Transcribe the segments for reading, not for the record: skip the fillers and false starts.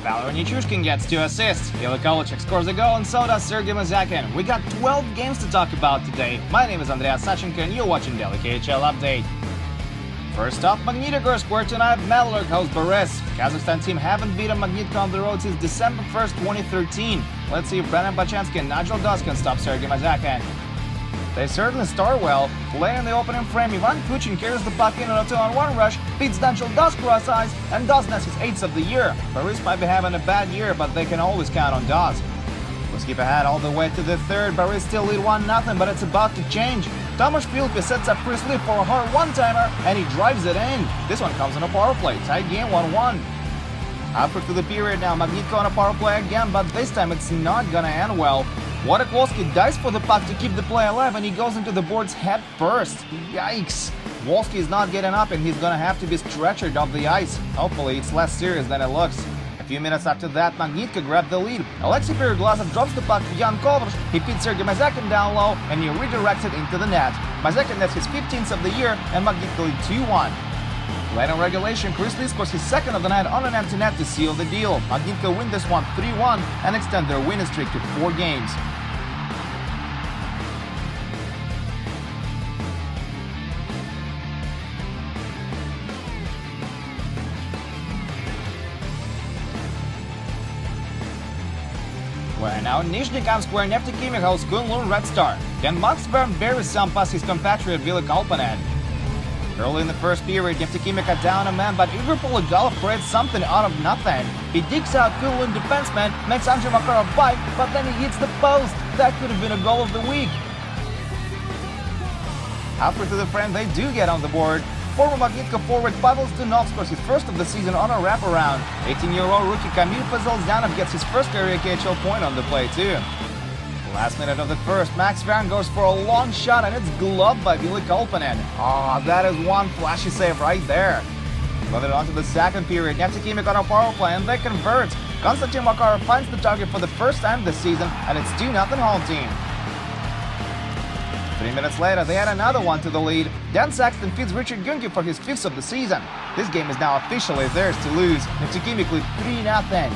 Valery Nichushkin gets 2 assists, Ilya Kovalchuk scores a goal, and so does Sergei Mazyakin. We got 12 games to talk about today. My name is Andreas Sachenko and you're watching Daily KHL Update. First off, Magnitogorsk, where tonight Metalurg hosts Boris. Kazakhstan team haven't beaten Magnitka on the road since December 1st, 2013. Let's see if Brennan Bachansky and Nigel Doss can stop Sergei Mazyakin. They certainly start well. Late in the opening frame, Ivan Kuchin carries the puck in on a 2-on-1 rush, beats Nigel Doss cross eyes, and Doss nets his 8th of the year. Boris might be having a bad year, but they can always count on Doss. We'll skip ahead all the way to the third. Boris still lead 1-0, but it's about to change. Tomasz Filippi sets up Chris Lee for a hard one-timer, and he drives it in. This one comes on a power play, tied game 1-1. Halfway through the period now, Magnitko on a power play again, but this time it's not gonna end well. Wodek dives for the puck to keep the play alive, and he goes into the boards head first. Yikes! Wolski is not getting up, and he's gonna have to be stretchered off the ice. Hopefully it's less serious than it looks. A few minutes after that, Magnitka grabbed the lead. Alexei Pereglasov drops the puck to Jan Kovrsh, he feeds Sergei Mazyakin down low, and he redirects it into the net. Mazyakin nets his 15th of the year, and Magnitka lead 2-1. Late in regulation, Chris Lee scores his 2nd of the night on an empty net to seal the deal. Magnitka win this one 3-1 and extend their winning streak to 4 games. We're now in Nizhnekamsk, where Neftekhimik hosts Kunlun Red Star. Can Max Bern bury some past his compatriot Vili Kalpanen? Early in the first period, Neftekhimik got down a man, but Igor Pologalov creates something out of nothing. He digs out Kunlun defenseman, makes Andrei Makarov bite, but then he hits the post. That could have been a goal of the week. Halfway through the frame, they do get on the board. Former Magnitka forward Pavel Zdunov scores his 1st of the season on a wraparound. 18-year-old rookie Kamil Pazalzyanov gets his 1st career KHL point on the play too. Last minute of the first, Max Vern goes for a long shot, and it's gloved by Vili Kalpanen. That is one flashy save right there. Moving on to the second period, Neftekhimik on a power play, and they convert. Konstantin Makarov finds the target for the first time this season, and it's 2-0 home team. 3 minutes later, they add another one to the lead. Dan Saxton feeds Richard Gungi for his 5th of the season. This game is now officially theirs to lose. Neftekhimik lead 3-0.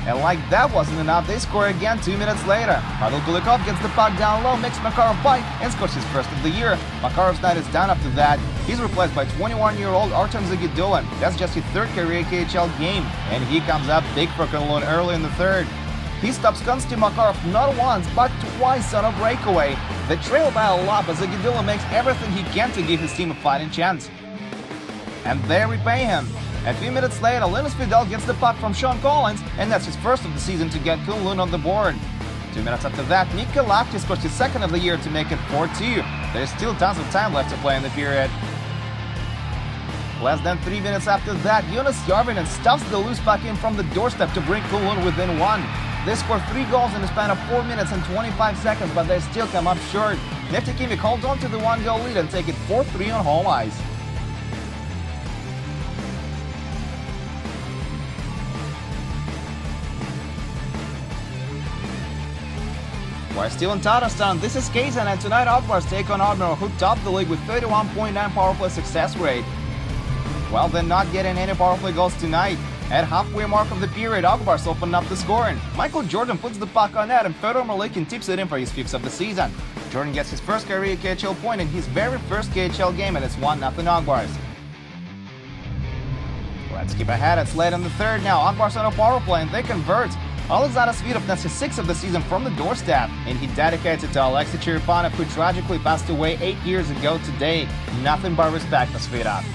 And like that wasn't enough, they score again 2 minutes later. Pavel Kulikov gets the puck down low, makes Makarov bite, and scores his 1st of the year. Makarov's night is done after that. He's replaced by 21-year-old Artem Zagidulin. That's just his 3rd career KHL game. And he comes up big for Kunlun early in the 3rd. He stops Konstantin Makarov not once, but twice on a breakaway. They trail by a lot, but Zagidulin makes everything he can to give his team a fighting chance. And they repay him. A few minutes later, Linus Fidel gets the puck from Sean Collins, and that's his 1st of the season to get Kunlun on the board. 2 minutes after that, Nick Kalafti scores his 2nd of the year to make it 4-2. There's still tons of time left to play in the period. Less than 3 minutes after that, Jonas Järvinen stuffs the loose puck in from the doorstep to bring Kunlun within 1. They score 3 goals in the span of 4 minutes and 25 seconds, but they still come up short. Neftekhimik holds on to the 1-goal lead and take it 4-3 on home ice. We're still in Tatarstan. This is Kazan, and tonight Akbars take on Admiral, who topped the league with 31.9 power play success rate. Well, they're not getting any power play goals tonight. At halfway mark of the period, Akbars opened up the scoring. Michael Jordan puts the puck on net, and Fedor Malikin tips it in for his 5th of the season. Jordan gets his 1st career KHL point in his very 1st KHL game, and it's 1-0 Akbars. Let's keep ahead. It's late in the 3rd now. Akbars on a power play, and they convert. Alexander Svidov nets his 6th of the season from the doorstep, and he dedicates it to Alexei Cherepanov, who tragically passed away 8 years ago today. Nothing but respect for Svidov.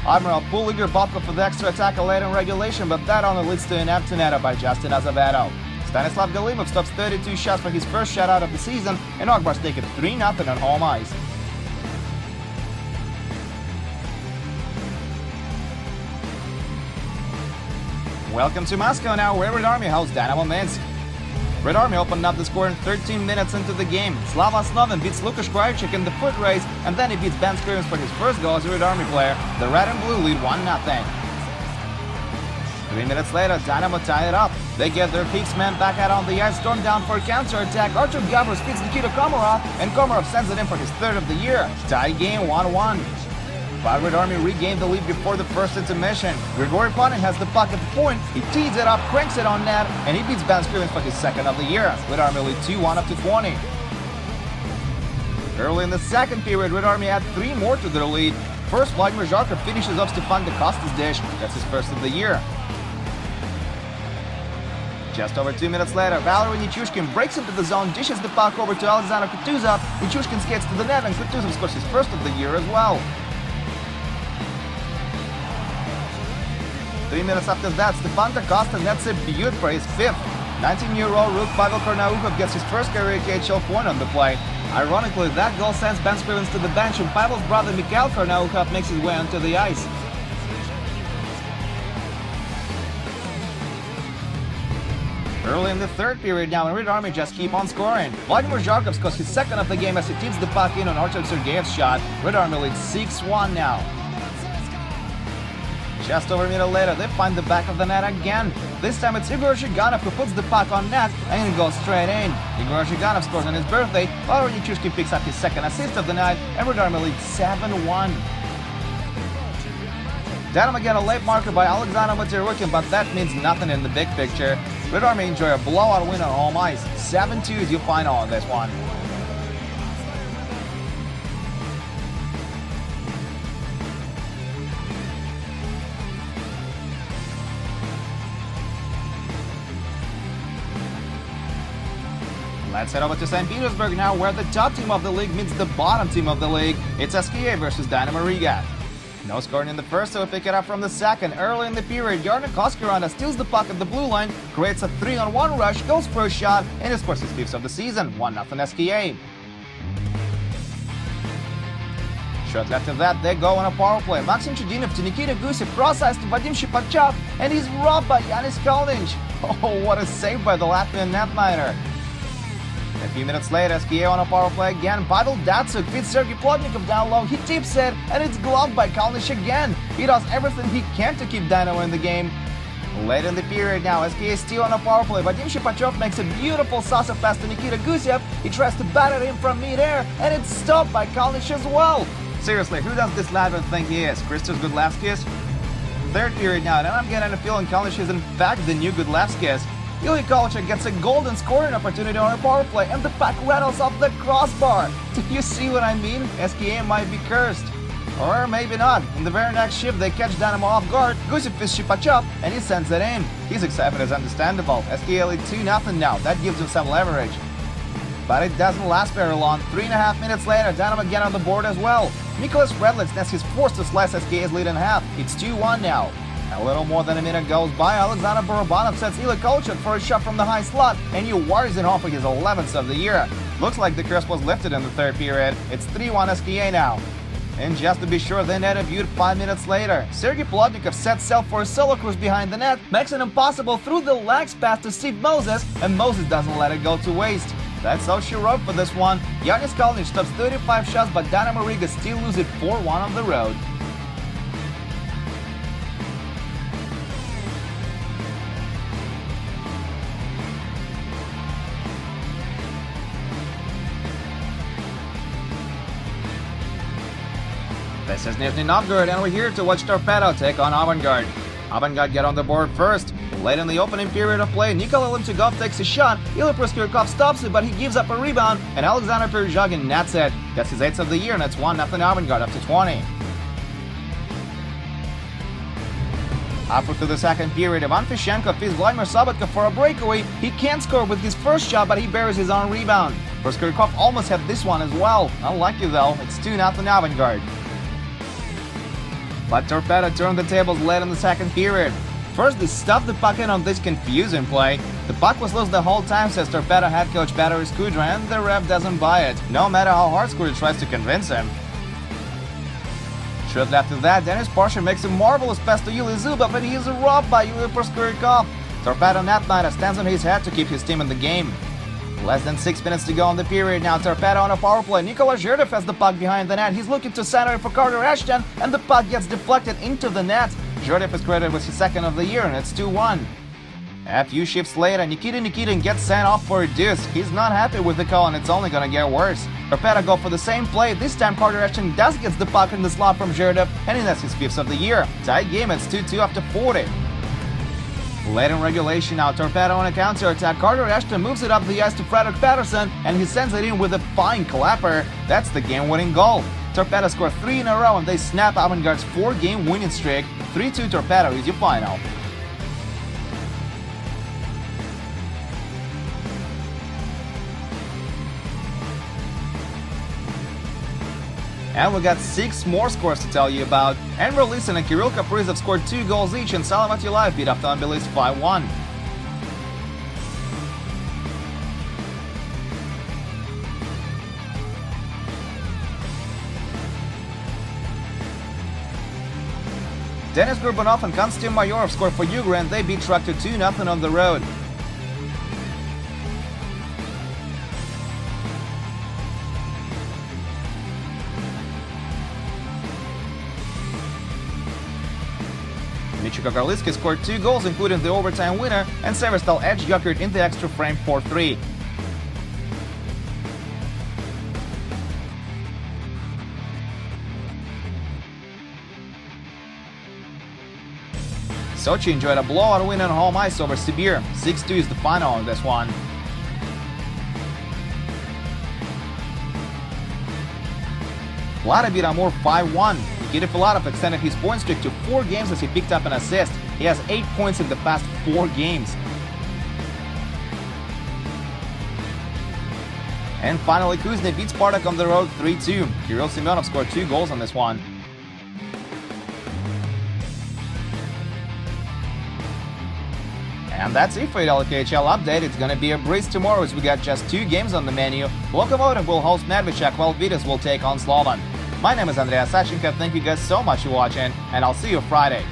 Admiral pull Igor Babko for the extra attack late in regulation, but that only leads to an empty netter by Justin Azevedo. Stanislav Galimov stops 32 shots for his 1st shutout of the season, and Akbars take it 3-0 on home ice. Welcome to Moscow now, where Red Army hosts Dynamo Minsk. Red Army opened up the score in 13 minutes into the game. Slava Snovin beats Lukas Krajicek in the foot race, and then he beats Ben Skrivens for his 1st goal as a Red Army player. The Red and Blue lead 1-0. 3 minutes later, Dynamo tie it up. They get their fixed man back out on the ice, storm down for a counter-attack. Artur Gavros beats Nikita Komarov, and Komarov sends it in for his 3rd of the year. Tie game 1-1. but Red Army regained the lead before the first intermission. Grigory Panin has the puck at the point, he tees it up, cranks it on net, and he beats Ben Scrivens for his second of the year. Red Army lead 2-1 up to 20. Early in the second period, Red Army had 3 more to their lead. First, Vladimir Zharkov finishes off Stefan DeCosta's dish. That's his first of the year. Just over 2 minutes later, Valery Nichushkin breaks into the zone, dishes the puck over to Alexander Kutuzov. Nichushkin skates to the net, and Kutuzov scores his first of the year as well. 3 minutes after that, Stefan DeCosta nets a beaut for his 5th. 19-year-old rook Pavel Kornaukov gets his first career KHL point on the play. Ironically, that goal sends Ben Scrivens to the bench, and Pavel's brother Mikhail Kornaukov makes his way onto the ice. Early in the third period now, and Red Army just keep on scoring. Vladimir Zharkov scores his second of the game as he tips the puck in on Artem Sergeyev's shot. Red Army leads 6-1 now. Just over a minute later, they find the back of the net again. This time it's Igor Zhiganov who puts the puck on net and it goes straight in. Igor Zhiganov scores on his birthday, while Nichushkin picks up his second assist of the night, and Red Army leads 7-1. Dynamo get a late marker by Alexander Materukin, but that means nothing in the big picture. Red Army enjoy a blowout win on home ice. 7-2 is your final on this one. Let's head over to St. Petersburg now, where the top team of the league meets the bottom team of the league. It's SKA versus Dynamo Riga. No scoring in the first, so we pick it up from the second. Early in the period, Jarno Koskiranda steals the puck at the blue line, creates a 3-on-1 rush, goes for a shot, and he scores his 5th of the season. 1-0 SKA. Shortly after that, they go on a power play. Maxim Chudinov to Nikita Gusev, cross-ice to Vadim Shipachov, and he's robbed by Yanis Kalnic. Oh, what a save by the Latvian netminder. A few minutes later, SKA on a power play again. Pavel Datsuk feeds Sergei Plotnikov down low. He tips it, and it's gloved by Kalnic again. He does everything he can to keep Dynamo in the game. Late in the period now, SKA is still on a power play. Vadim Shipachov makes a beautiful saucer pass to Nikita Gusev. He tries to bat at him from mid-air, and it's stopped by Kalnic as well. Seriously, who does this Latvian think he is? Christos Gudlevskis? Third period now, and I'm getting a feeling Kalnic is in fact the new Gudlevskis. Ilya Kovalchuk gets a golden scoring opportunity on a power play, and the puck rattles off the crossbar. Do you see what I mean? SKA might be cursed. Or maybe not. In the very next shift, they catch Dynamo off guard. Gusev is Shipachov, and he sends it in. His excitement is understandable. SKA lead 2-0 now. That gives him some leverage. But it doesn't last very long. 3.5 minutes later, Dynamo get on the board as well. Nicholas Redlitz nets his 4th to slice SKA's lead in half. It's 2-1 now. A little more than a minute goes by. Alexander Barabanov sets Ilya Kovalchuk for a shot from the high slot, and he wires it home for his 11th of the year. Looks like the curse was lifted in the third period. It's 3-1 SKA now. And just to be sure, they net a beaut 5 minutes later. Sergei Plotnikov sets sail for a solo cruise behind the net, makes it impossible through the legs pass to Steve Moses, and Moses doesn't let it go to waste. That's all she wrote for this one. Yanis Kalnic stops 35 shots, but Dynamo Riga still lose it 4-1 on the road. This is Nizhny Novgorod, and we're here to watch Torpedo take on Avangard. Avangard get on the board first. Late in the opening period of play, Nikolai Lemtugov takes a shot. Ilya Proskirkov stops it, but he gives up a rebound, and Alexander Perezhagin nets it. That's his 8th of the year, and it's 1-0 Avangard up to 20. Halfway through the second period, Ivan Fishenko feeds Vladimir Sabatkov for a breakaway. He can't score with his first shot, but he buries his own rebound. Proskirkov almost had this one as well. Unlucky though, it's 2-0 Avangard. But Torpedo turned the tables late in the second period. First, they stuffed the puck in on this confusing play. The puck was loose the whole time, says Torpedo head coach Battery Skudra, and the ref doesn't buy it, no matter how hard Skudra tries to convince him. Shortly after that, Denis Porsche makes a marvelous pass to Yuli Zuba, but he is robbed by Yuli Proskirkov. Torpedo netminder stands on his head to keep his team in the game. Less than 6 minutes to go in the period now. Torpedo on a power play. Nikola Zherdev has the puck behind the net. He's looking to center it for Carter Ashton, and the puck gets deflected into the net. Zherdev is credited with his 2nd of the year, and it's 2-1. A few shifts later, Nikita Nikitin gets sent off for a deuce. He's not happy with the call and it's only gonna get worse. Torpedo go for the same play. This time Carter Ashton does get the puck in the slot from Zherdov, and he has his 5th of the year. Tied game, it's 2-2 after 40. Late in regulation now, Torpedo on a counter-attack. Carter Ashton moves it up the ice to Frederick Patterson, and he sends it in with a fine clapper. That's the game-winning goal. Torpedo score 3 in a row, and they snap Avangard's 4-game winning streak. 3-2 Torpedo is your final. And we got 6 more scores to tell you about. Enver Lisin and Kirill Kaprizov scored 2 goals each, and Salamat Yulayev beat Avtomobilist 5-1. Denis Gurbanov and Konstantin Mayorov scored for Ukraine, and they beat Tractor 2-0 on the road. Michiko Karlitsky scored 2 goals, including the overtime winner, and Severstal edged Jokerit in the extra frame 4-3. Sochi enjoyed a blowout win on home ice over Sibir. 6-2 is the final on this one. Lada beat Amur 5-1. Nikita Filatov extended his point streak to 4 games as he picked up an assist. He has 8 points in the past 4 games. And finally, Kuzny beat Spartak on the road 3-2. Kirill Semyonov scored 2 goals on this one. And that's it for your KHL update. It's gonna be a breeze tomorrow as we got just 2 games on the menu. Lokomotiv will host Medvechak while Vitas will take on Slovan. My name is Andreas Sachenko. Thank you guys so much for watching, and I'll see you Friday.